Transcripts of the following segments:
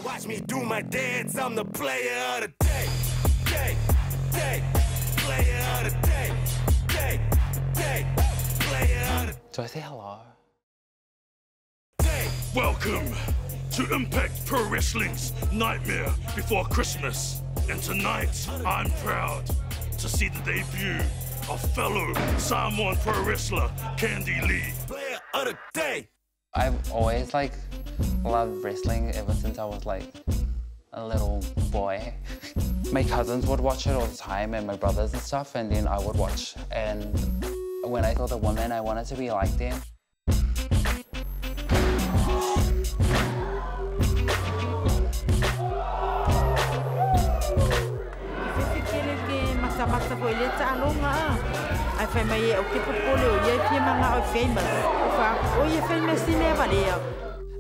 Watch me do my dance, I'm the player of the day. Player of the day. Player of the day. Do I say hello? Welcome to Impact Pro Wrestling's Nightmare Before Christmas. And tonight, I'm proud to see the debut of fellow Samoan Pro-wrestler Candy Lee. Player of the day. I've always loved wrestling ever since I was a little boy. My cousins would watch it all the time and my brothers and stuff, and then I would watch. And when I saw the women, I wanted to be like them.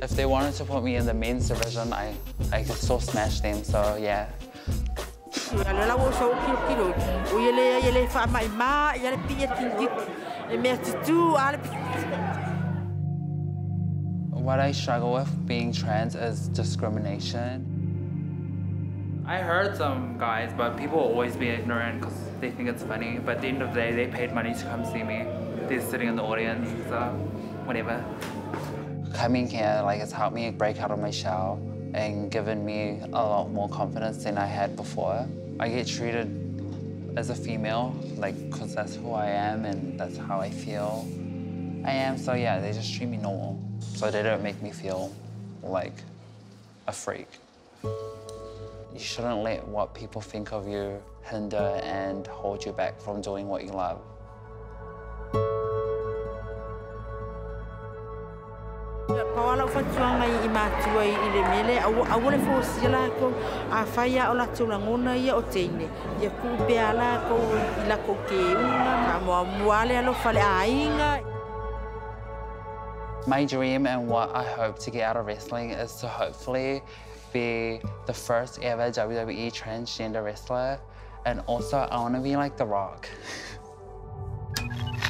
If they wanted to put me in the men's division, I could still smash them, so yeah. What I struggle with being trans is discrimination. I heard some guys, but people will always be ignorant because they think it's funny. But at the end of the day, they paid money to come see me. They're sitting in the audience, so whatever. Coming here, it's helped me break out of my shell and given me a lot more confidence than I had before. I get treated as a female, because that's who I am and that's how I feel I am. So yeah, they just treat me normal. So they don't make me feel like a freak. You shouldn't let what people think of you hinder and hold you back from doing what you love. My dream and what I hope to get out of wrestling is to hopefully be the first ever WWE transgender wrestler, and also I want to be like The Rock.